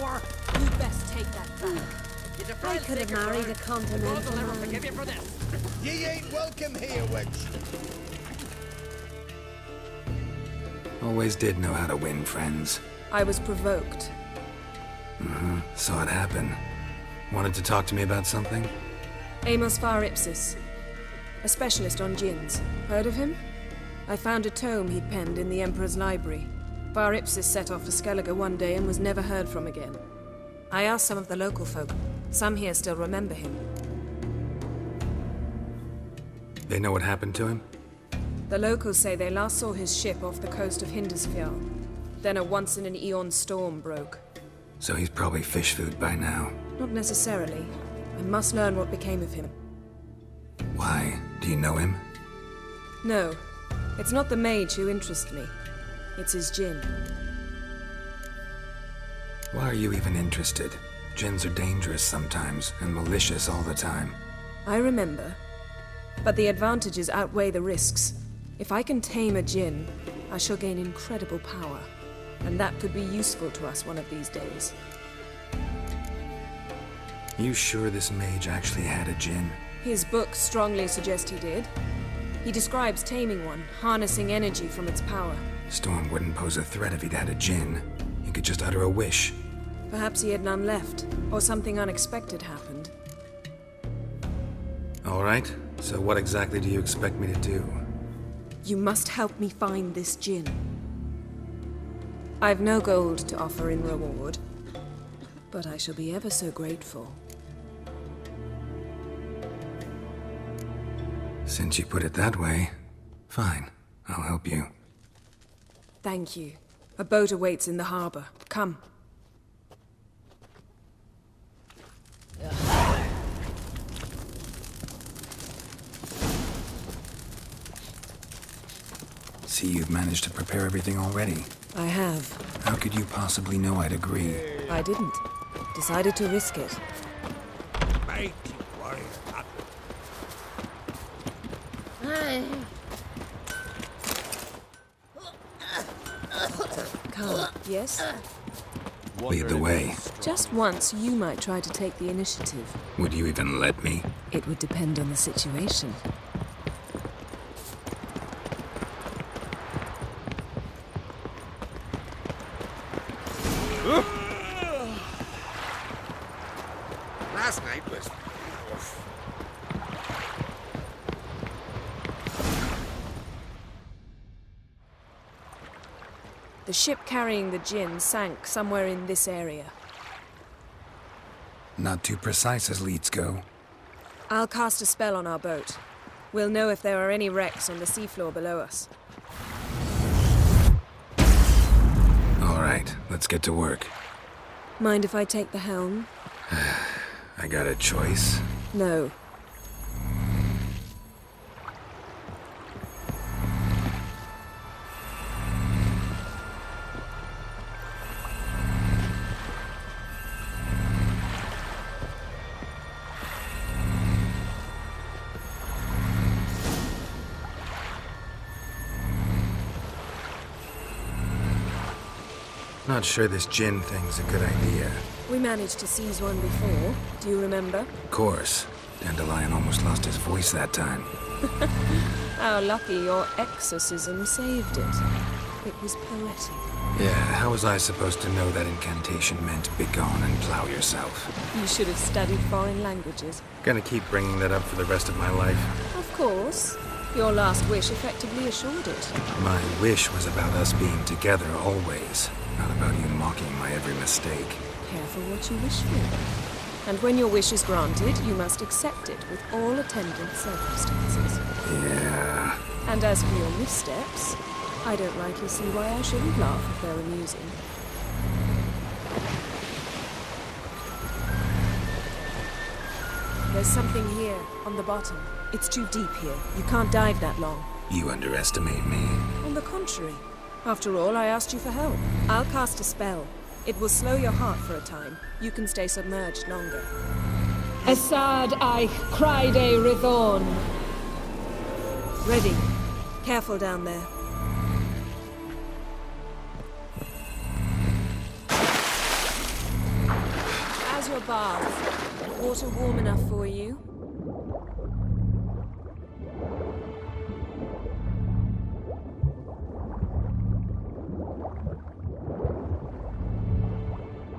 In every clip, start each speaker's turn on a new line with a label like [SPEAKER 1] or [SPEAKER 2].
[SPEAKER 1] power.
[SPEAKER 2] You'd best take that back.
[SPEAKER 1] I could have married a continental
[SPEAKER 3] I'll never
[SPEAKER 1] man.
[SPEAKER 3] forgive you for this.
[SPEAKER 4] Ye ain't welcome here, wench.
[SPEAKER 5] Always did know how to win friends.
[SPEAKER 2] I was provoked.
[SPEAKER 5] Saw it happen. Wanted to talk to me about something?
[SPEAKER 2] Amos Far Ipsis, a specialist on djinns. Heard of him? I found a tome he'd penned in the Emperor's library. Far Ipsis set off for Skellige one day and was never heard from again. I asked some of the local folk. Some here still remember him.
[SPEAKER 5] They know what happened to him?
[SPEAKER 2] The locals say they last saw his ship off the coast of Hindisfjall. Then a once-in-an-eon storm broke.
[SPEAKER 5] So he's probably fish food by now.
[SPEAKER 2] Not necessarily. I must learn what became of him.
[SPEAKER 5] Why? Do you know him?
[SPEAKER 2] No. It's not the mage who interests me. It's his djinn.
[SPEAKER 5] Why are you even interested? Djinns are dangerous sometimes, and malicious all the time.
[SPEAKER 2] I remember. But the advantages outweigh the risks. If I can tame a djinn, I shall gain incredible power. And that could be useful to us one of these days.
[SPEAKER 5] You sure this mage actually had a djinn?
[SPEAKER 2] His books strongly suggest he did. He describes taming one, harnessing energy from its power.
[SPEAKER 5] Storm wouldn't pose a threat if he'd had a djinn. He could just utter a wish.
[SPEAKER 2] Perhaps he had none left, or something unexpected happened.
[SPEAKER 5] All right, so what exactly do you expect me to do?
[SPEAKER 2] You must help me find this djinn. I've no gold to offer in reward, but I shall be ever so grateful.
[SPEAKER 5] Since you put it that way, fine, I'll help you.
[SPEAKER 2] Thank you. A boat awaits in the harbor. Come.
[SPEAKER 5] See, you've managed to prepare everything already.
[SPEAKER 2] I have.
[SPEAKER 5] How could you possibly know I'd agree?
[SPEAKER 2] I didn't. Decided to risk it.
[SPEAKER 4] Mighty warrior.
[SPEAKER 2] Come. Yes?
[SPEAKER 5] Lead the way.
[SPEAKER 2] Just once, you might try to take the initiative.
[SPEAKER 5] Would you even let me?
[SPEAKER 2] It would depend on the situation.
[SPEAKER 4] Last night was...
[SPEAKER 2] The ship carrying the djinn sank somewhere in this area.
[SPEAKER 5] Not too precise as leads go.
[SPEAKER 2] I'll cast a spell on our boat. We'll know if there are any wrecks on the seafloor below us.
[SPEAKER 5] All right, let's get to work.
[SPEAKER 2] Mind if I take the helm?
[SPEAKER 5] I got a choice.
[SPEAKER 2] No.
[SPEAKER 5] Not sure this djinn thing's a good idea.
[SPEAKER 2] We managed to seize one before. Do you remember?
[SPEAKER 5] Of course. Dandelion almost lost his voice that time.
[SPEAKER 2] How lucky your exorcism saved it. It was poetic.
[SPEAKER 5] Yeah, how was I supposed to know that incantation meant begone and plow yourself?
[SPEAKER 2] You should have studied foreign languages.
[SPEAKER 5] Gonna keep bringing that up for the rest of my life.
[SPEAKER 2] Of course. Your last wish effectively assured it.
[SPEAKER 5] My wish was about us being together always, not about you mocking my every mistake.
[SPEAKER 2] Careful what you wish for. And when your wish is granted, you must accept it with all attendant circumstances.
[SPEAKER 5] Yeah.
[SPEAKER 2] And as for your missteps, I don't rightly see why I shouldn't laugh if they're amusing. There's something here, on the bottom. It's too deep here. You can't dive that long.
[SPEAKER 5] You underestimate me.
[SPEAKER 2] On the contrary. After all, I asked you for help. I'll cast a spell. It will slow your heart for a time. You can stay submerged longer.
[SPEAKER 1] Assad I cried a Rithorn.
[SPEAKER 2] Ready. Careful down there. your bath? Water warm enough for you?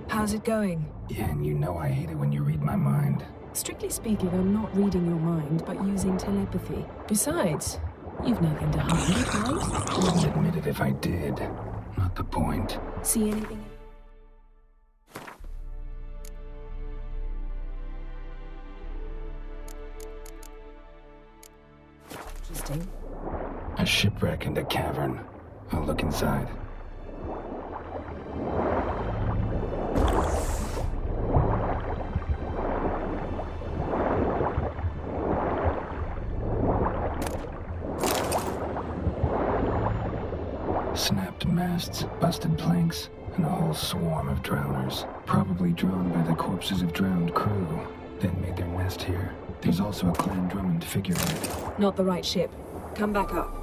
[SPEAKER 2] How's it going?
[SPEAKER 5] Yeah, and you know I hate it when you read my mind.
[SPEAKER 2] Strictly speaking, I'm not reading your mind, but using telepathy. Besides, you've nothing to hide, right?
[SPEAKER 5] I wouldn't admit it if I did. Not the point.
[SPEAKER 2] See anything? Interesting.
[SPEAKER 5] A shipwreck and a cavern. I'll look inside. Snapped masts, busted planks, and a whole swarm of drowners. Probably drawn by the corpses of drowned crew, then made their nest here. There's also a Clan Drummond figurehead.
[SPEAKER 2] Not the right ship. Come back up.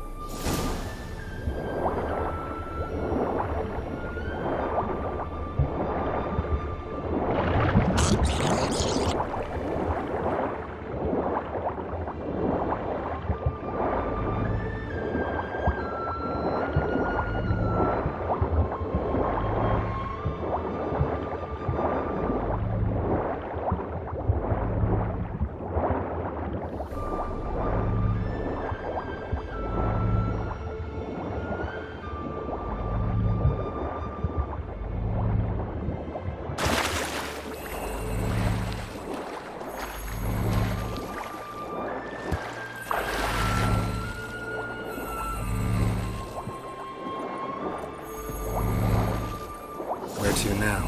[SPEAKER 5] Where to now?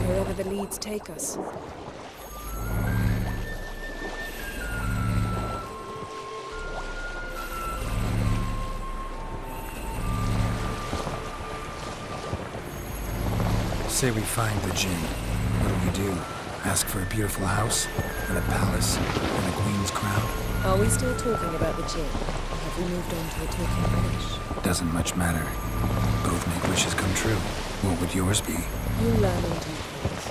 [SPEAKER 2] Wherever the leads take us.
[SPEAKER 5] Say we find the Jinn. What do? Ask for a beautiful house? And a palace? And a queen's crown?
[SPEAKER 2] Are we still talking about the Jinn? Or have we moved on to a talking fish?
[SPEAKER 5] Doesn't much matter. Both make wishes come true. What would yours be?
[SPEAKER 2] You learn in due course.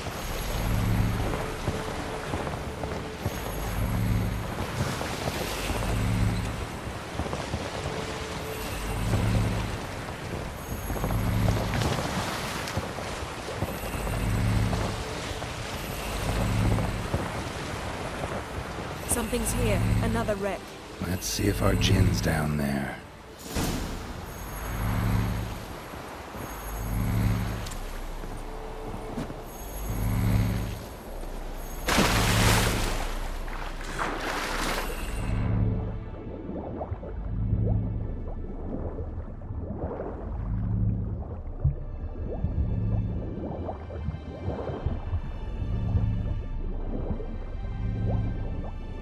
[SPEAKER 2] Something's here. Another wreck.
[SPEAKER 5] Let's see if our Jinn's down there.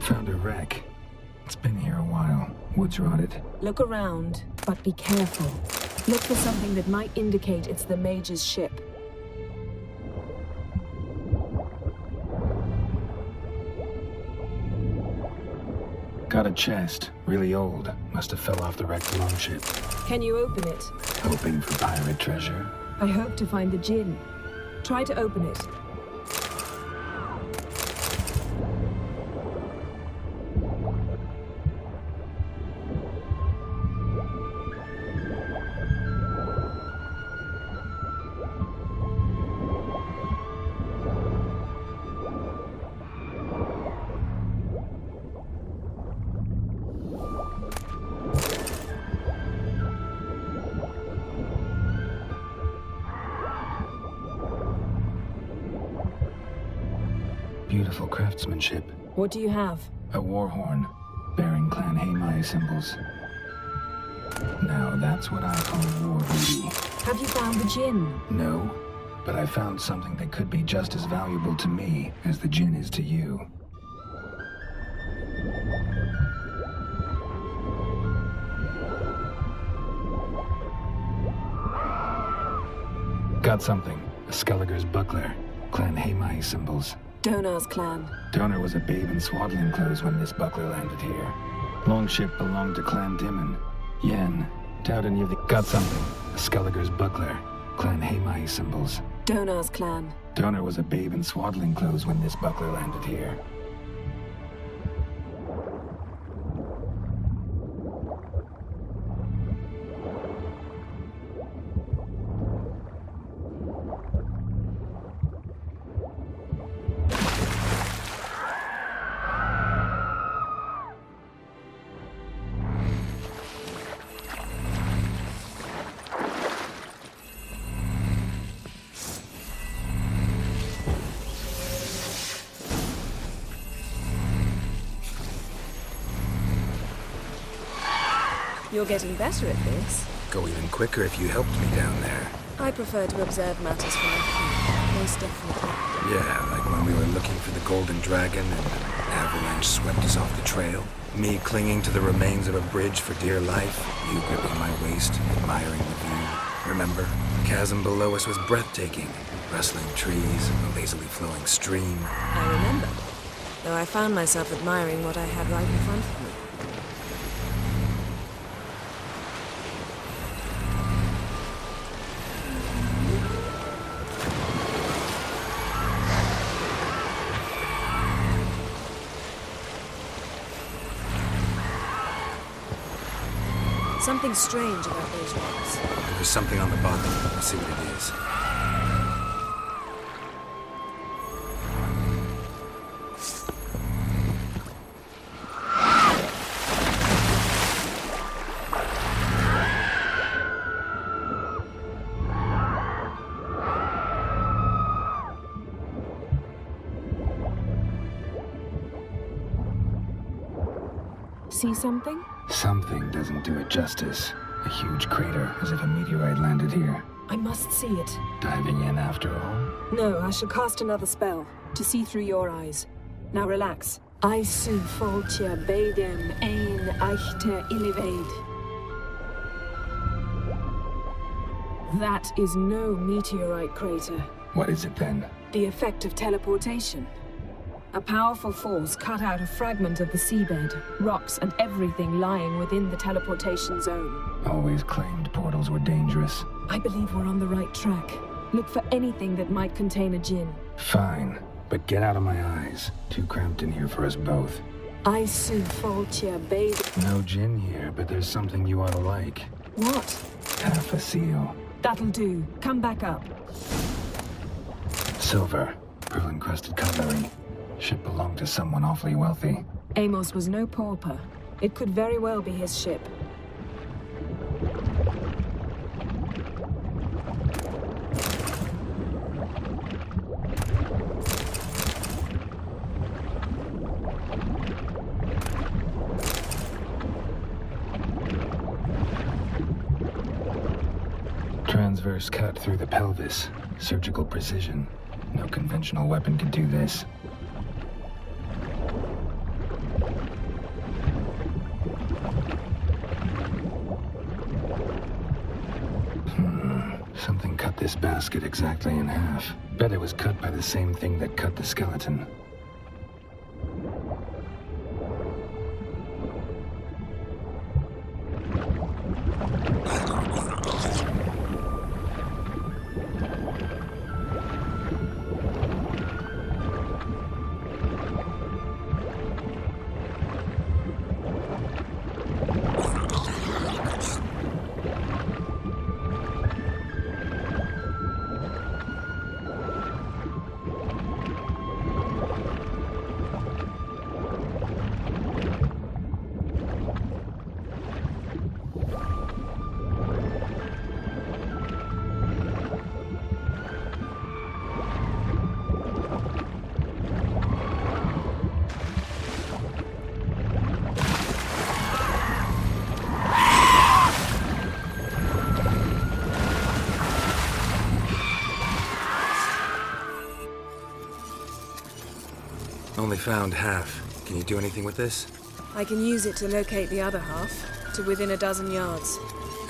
[SPEAKER 5] Found a wreck. It's been here a while. Wood's rotted.
[SPEAKER 2] Look around, but be careful. Look for something that might indicate it's the Mage's ship.
[SPEAKER 5] Got a chest. Really old. Must have fell off the wrecked longship.
[SPEAKER 2] Can you open it?
[SPEAKER 5] Hoping for pirate treasure.
[SPEAKER 2] I hope to find the Jinn. Try to open it.
[SPEAKER 5] Beautiful craftsmanship.
[SPEAKER 2] What do you have?
[SPEAKER 5] A war horn, bearing Clan Hamai symbols. Now that's what I call war booty.
[SPEAKER 2] Have you found the Jinn?
[SPEAKER 5] No, but I found something that could be just as valuable to me as the Jinn is to you. Got something. A Skelliger's buckler. Clan Hamai symbols.
[SPEAKER 2] Donar's clan.
[SPEAKER 5] Donor was a babe in swaddling clothes when this buckler landed here. Longship belonged to Clan Dimon. Yen, doubting you've got something. A Skelliger's buckler. Clan Hamai symbols.
[SPEAKER 2] Donar's clan.
[SPEAKER 5] Donar was a babe in swaddling clothes when this buckler landed here.
[SPEAKER 2] You're getting better at this.
[SPEAKER 3] Go even quicker if you helped me down there.
[SPEAKER 2] I prefer to observe matters from afar, most definitely.
[SPEAKER 3] Yeah, like when we were looking for the Golden Dragon and an avalanche swept us off the trail. Me clinging to the remains of a bridge for dear life. You gripping my waist, admiring the view. Remember? The chasm below us was breathtaking. Rustling trees, a lazily flowing stream.
[SPEAKER 2] I remember, though I found myself admiring what I had right in front of me. Something strange about those rocks.
[SPEAKER 3] There's something on the bottom. Let's see what it is.
[SPEAKER 2] See something?
[SPEAKER 5] Something doesn't do it justice. A huge crater, as if a meteorite landed here.
[SPEAKER 2] I must see it.
[SPEAKER 5] Diving in after all?
[SPEAKER 2] No, I shall cast another spell, to see through your eyes. Now relax. Aisu foltja beidem ein eichte illivaid. That is no meteorite crater.
[SPEAKER 5] What is it then?
[SPEAKER 2] The effect of teleportation. A powerful force cut out a fragment of the seabed, rocks and everything lying within the teleportation zone.
[SPEAKER 5] Always claimed portals were dangerous.
[SPEAKER 2] I believe we're on the right track. Look for anything that might contain a djinn.
[SPEAKER 5] Fine, but get out of my eyes. Too cramped in here for us both.
[SPEAKER 2] Aisu foltja beid.
[SPEAKER 5] No gin here, but there's something you ought to like.
[SPEAKER 2] What?
[SPEAKER 5] Half a seal.
[SPEAKER 2] That'll do. Come back up.
[SPEAKER 5] Silver. Pearl-encrusted cutlery. Should belong to someone awfully wealthy.
[SPEAKER 2] Amos was no pauper. It could very well be his ship.
[SPEAKER 5] Transverse cut through the pelvis. Surgical precision. No conventional weapon could do this. Something cut this basket exactly in half. Bet it was cut by the same thing that cut the skeleton.
[SPEAKER 3] Only found half. Can you do anything with this?
[SPEAKER 2] I can use it to locate the other half, to within a dozen yards.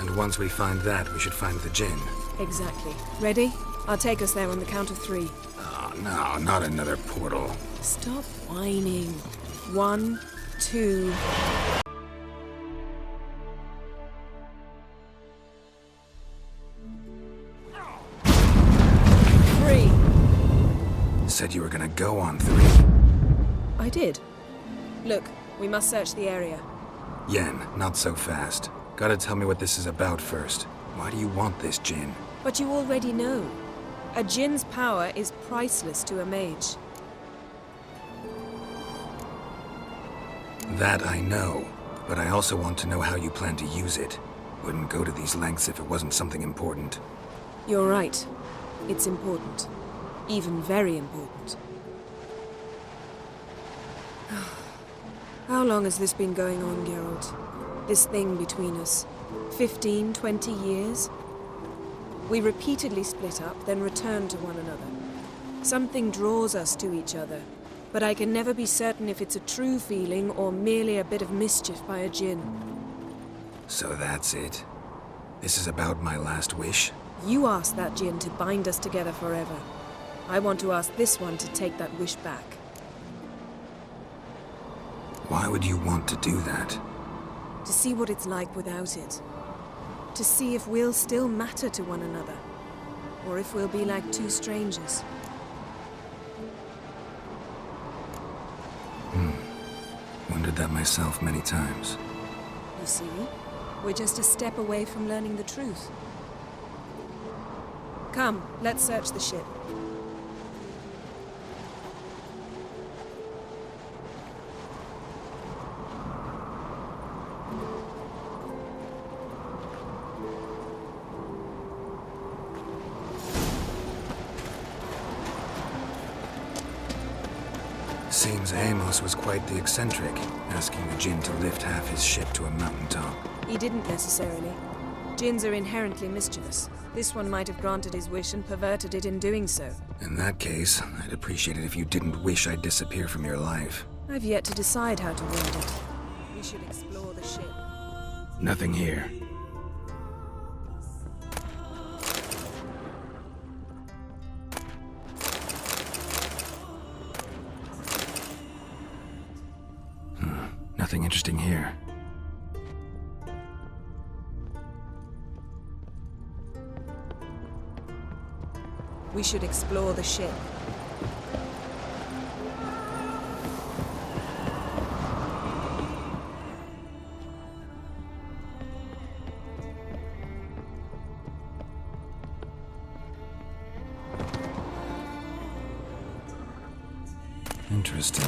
[SPEAKER 3] And once we find that, we should find the djinn.
[SPEAKER 2] Exactly. Ready? I'll take us there on the count of 3.
[SPEAKER 3] Oh, no, not another portal.
[SPEAKER 2] Stop whining. 1, 2...
[SPEAKER 3] Said you were gonna go on 3.
[SPEAKER 2] I did. Look, we must search the area.
[SPEAKER 3] Yen, not so fast. Gotta tell me what this is about first. Why do you want this Jinn?
[SPEAKER 2] But you already know. A Jinn's power is priceless to a mage.
[SPEAKER 3] That I know, but I also want to know how you plan to use it. Wouldn't go to these lengths if it wasn't something important.
[SPEAKER 2] You're right. It's important. Even very important. How long has this been going on, Geralt? This thing between us? 15, 20 years? We repeatedly split up, then returned to one another. Something draws us to each other, but I can never be certain if it's a true feeling or merely a bit of mischief by a Jinn.
[SPEAKER 3] So that's it. This is about my last wish?
[SPEAKER 2] You asked that Jinn to bind us together forever. I want to ask this one to take that wish back.
[SPEAKER 3] Why would you want to do that?
[SPEAKER 2] To see what it's like without it. To see if we'll still matter to one another. Or if we'll be like two strangers.
[SPEAKER 3] Wondered that myself many times.
[SPEAKER 2] You see? We're just a step away from learning the truth. Come, let's search the ship.
[SPEAKER 3] Seems Amos was quite the eccentric, asking the Jinn to lift half his ship to a mountaintop.
[SPEAKER 2] He didn't necessarily. Jinns are inherently mischievous. This one might have granted his wish and perverted it in doing so.
[SPEAKER 3] In that case, I'd appreciate it if you didn't wish I'd disappear from your life.
[SPEAKER 2] I've yet to decide how to word it. We should explore the ship.
[SPEAKER 3] Nothing here. Nothing interesting here.
[SPEAKER 2] We should explore the ship.
[SPEAKER 3] Interesting.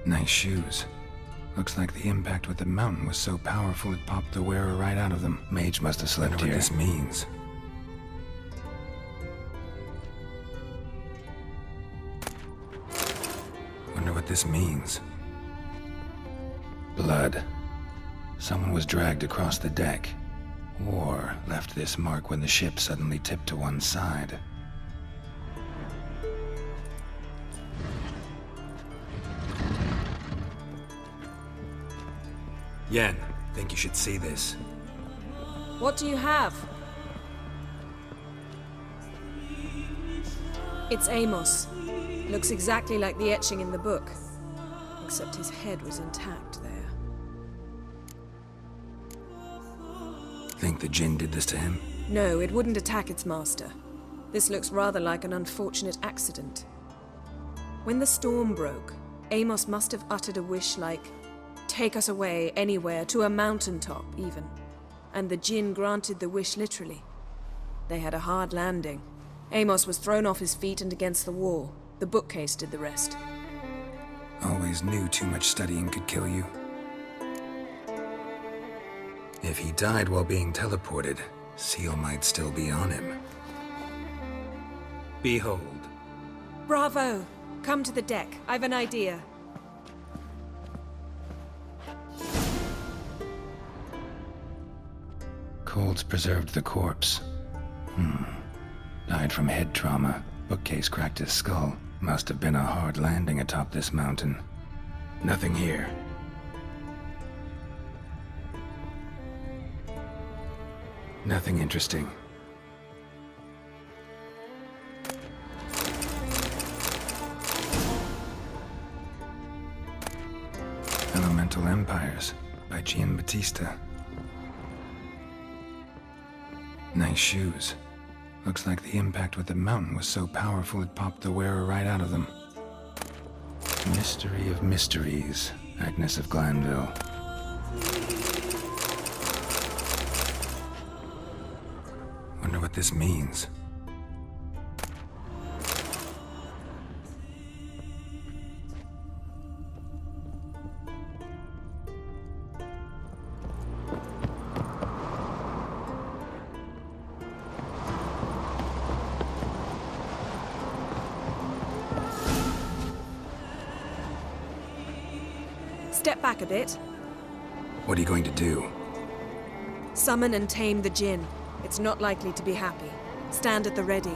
[SPEAKER 3] Nice shoes. Looks like the impact with the mountain was so powerful it popped the wearer right out of them. Mage must have slept here. What this means. Wonder what this means. Blood. Someone was dragged across the deck. Or left this mark when the ship suddenly tipped to one side. Yen, think you should see this.
[SPEAKER 2] What do you have? It's Amos. Looks exactly like the etching in the book. Except his head was intact there.
[SPEAKER 3] Think the Jinn did this to him?
[SPEAKER 2] No, it wouldn't attack its master. This looks rather like an unfortunate accident. When the storm broke, Amos must have uttered a wish like, "Take us away, anywhere, to a mountaintop, even." And the Jinn granted the wish literally. They had a hard landing. Amos was thrown off his feet and against the wall. The bookcase did the rest.
[SPEAKER 3] Always knew too much studying could kill you. If he died while being teleported, Seal might still be on him. Behold.
[SPEAKER 2] Bravo! Come to the deck. I've an idea.
[SPEAKER 3] Colds preserved the corpse. Died from head trauma. Bookcase cracked his skull. Must have been a hard landing atop this mountain. Nothing here. Nothing interesting. Elemental Empires by Gian Battista. Nice shoes. Looks like the impact with the mountain was so powerful it popped the wearer right out of them. Mystery of mysteries, Agnes of Glanville. Wonder what this means.
[SPEAKER 2] Step back a bit.
[SPEAKER 3] What are you going to do?
[SPEAKER 2] Summon and tame the Jinn. It's not likely to be happy. Stand at the ready.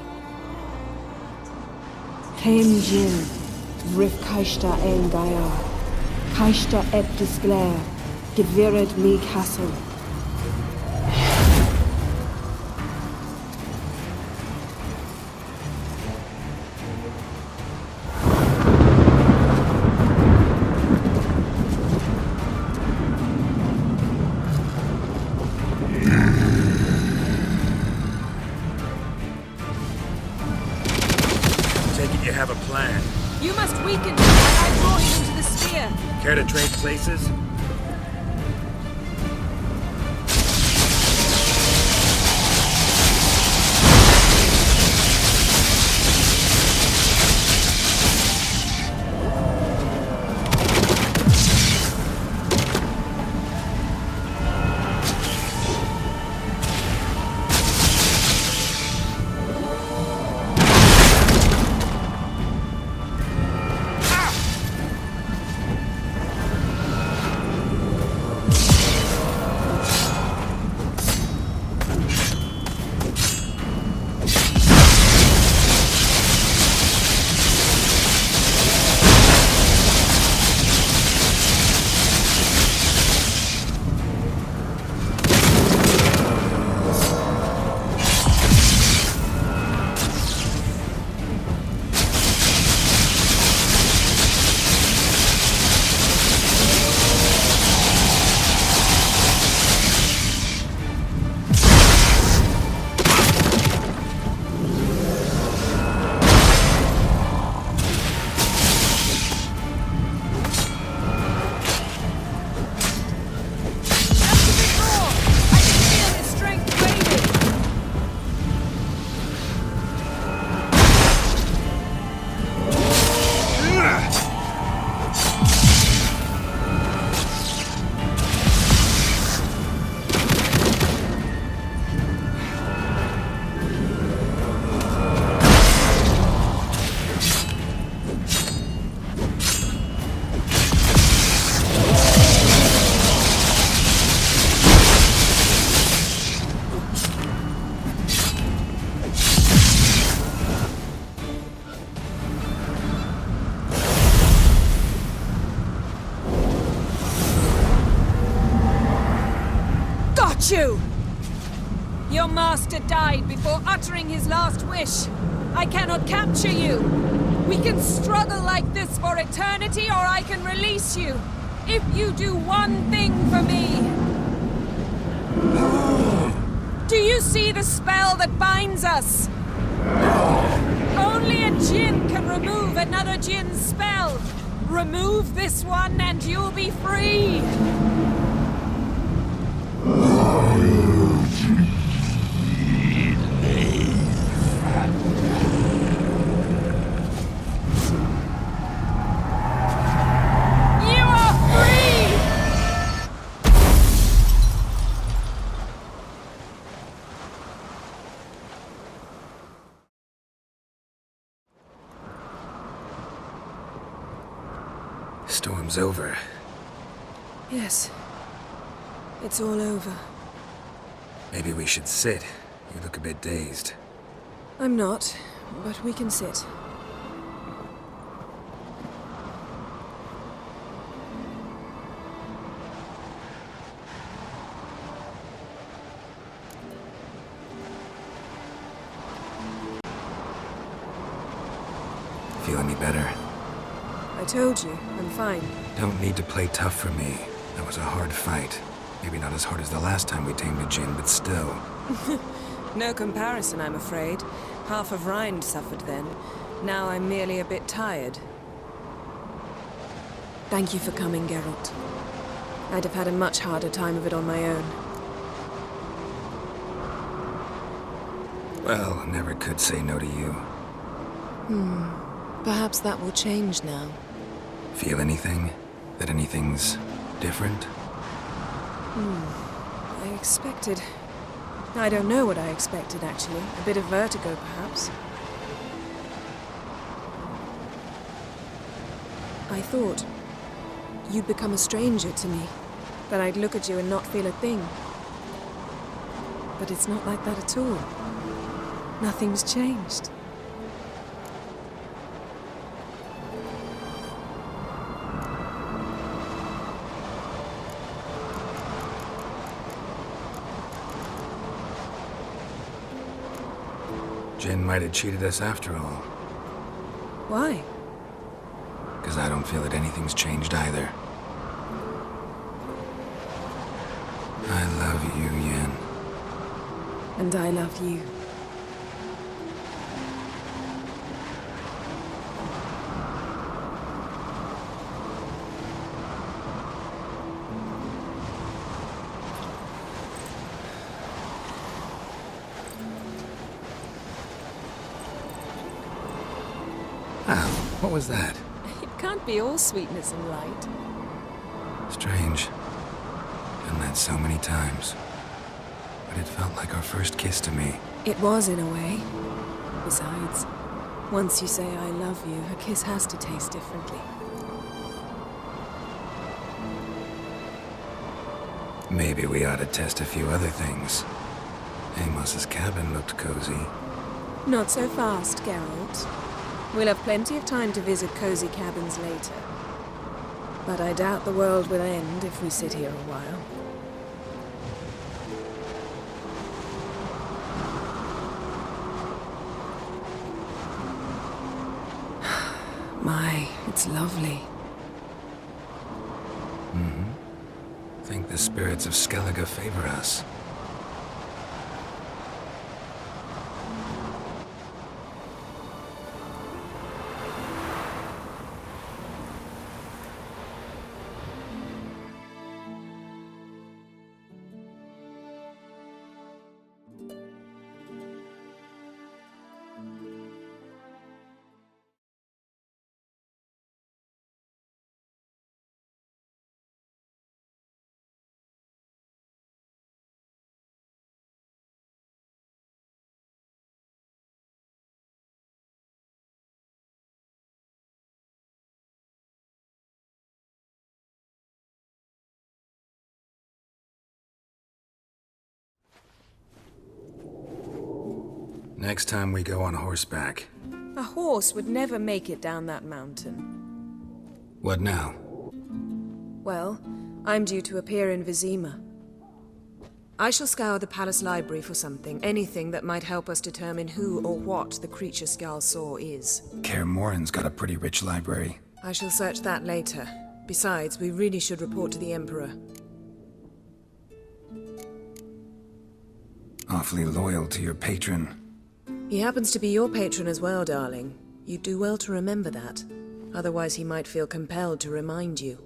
[SPEAKER 1] Tame Jinn, Rif Kaishta ein Gaia, Kaishta et Disglair, Gevirid mi Castle.
[SPEAKER 3] You have a plan.
[SPEAKER 2] You must weaken him while I draw him into the sphere.
[SPEAKER 3] Care to trade places?
[SPEAKER 2] You! Your master died before uttering his last wish. I cannot capture you. We can struggle like this for eternity, or I can release you. If you do one thing for me. Do you see the spell that binds us? Only a Jinn can remove another Jinn's spell. Remove this one and you'll be free.
[SPEAKER 3] Storm's over.
[SPEAKER 2] Yes. It's all over.
[SPEAKER 3] Maybe we should sit. You look a bit dazed.
[SPEAKER 2] I'm not, but we can sit.
[SPEAKER 3] Feel any better?
[SPEAKER 2] I told you, I'm fine.
[SPEAKER 3] Don't need to play tough for me. That was a hard fight. Maybe not as hard as the last time we tamed a Jinn, but still.
[SPEAKER 2] No comparison, I'm afraid. Half of Rind suffered then. Now I'm merely a bit tired. Thank you for coming, Geralt. I'd have had a much harder time of it on my own.
[SPEAKER 3] Well, I never could say no to you.
[SPEAKER 2] Perhaps that will change now.
[SPEAKER 3] Feel anything? That anything's different?
[SPEAKER 2] I expected... I don't know what I expected, actually. A bit of vertigo, perhaps. I thought you'd become a stranger to me. That I'd look at you and not feel a thing. But it's not like that at all. Nothing's changed.
[SPEAKER 3] Jinn might have cheated us after all.
[SPEAKER 2] Why?
[SPEAKER 3] Because I don't feel that anything's changed either. I love you, Yen.
[SPEAKER 2] And I love you.
[SPEAKER 3] Ow, what was that?
[SPEAKER 2] It can't be all sweetness and light.
[SPEAKER 3] Strange. Done that so many times. But it felt like our first kiss to me.
[SPEAKER 2] It was, in a way. Besides, once you say I love you, a kiss has to taste differently.
[SPEAKER 3] Maybe we ought to test a few other things. Amos's cabin looked cozy.
[SPEAKER 2] Not so fast, Geralt. We'll have plenty of time to visit cozy cabins later. But I doubt the world will end if we sit here a while. My, it's lovely.
[SPEAKER 3] Think the spirits of Skellige favor us. Next time we go on horseback.
[SPEAKER 2] A horse would never make it down that mountain.
[SPEAKER 3] What now?
[SPEAKER 2] Well, I'm due to appear in Vizima. I shall scour the palace library for something, anything that might help us determine who or what the creature Skal saw is.
[SPEAKER 3] Kaer Morhen's got a pretty rich library.
[SPEAKER 2] I shall search that later. Besides, we really should report to the Emperor.
[SPEAKER 3] Awfully loyal to your patron.
[SPEAKER 2] He happens to be your patron as well, darling. You'd do well to remember that. Otherwise he might feel compelled to remind you.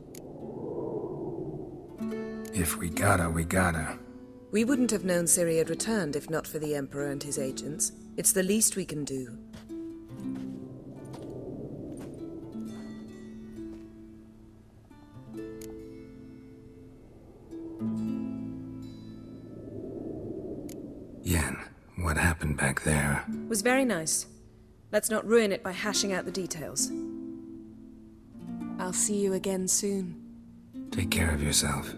[SPEAKER 3] If we gotta, we gotta.
[SPEAKER 2] We wouldn't have known Ciri had returned if not for the Emperor and his agents. It's the least we can do.
[SPEAKER 3] Yen, what happened back there?
[SPEAKER 2] Was very nice. Let's not ruin it by hashing out the details. I'll see you again soon.
[SPEAKER 3] Take care of yourself.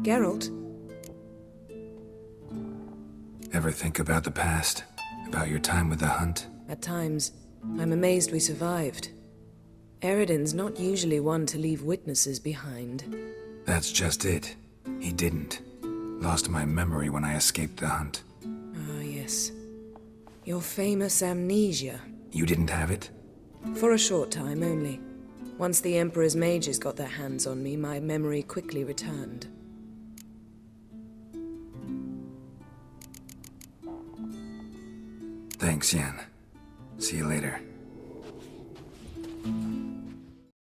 [SPEAKER 2] Geralt?
[SPEAKER 3] Ever think about the past? About your time with the hunt?
[SPEAKER 2] At times, I'm amazed we survived. Eredin's not usually one to leave witnesses behind.
[SPEAKER 3] That's just it. He didn't. Lost my memory when I escaped the hunt.
[SPEAKER 2] Ah, yes. Your famous amnesia.
[SPEAKER 3] You didn't have it?
[SPEAKER 2] For a short time only. Once the Emperor's mages got their hands on me, my memory quickly returned.
[SPEAKER 3] Thanks, Yen. See you later.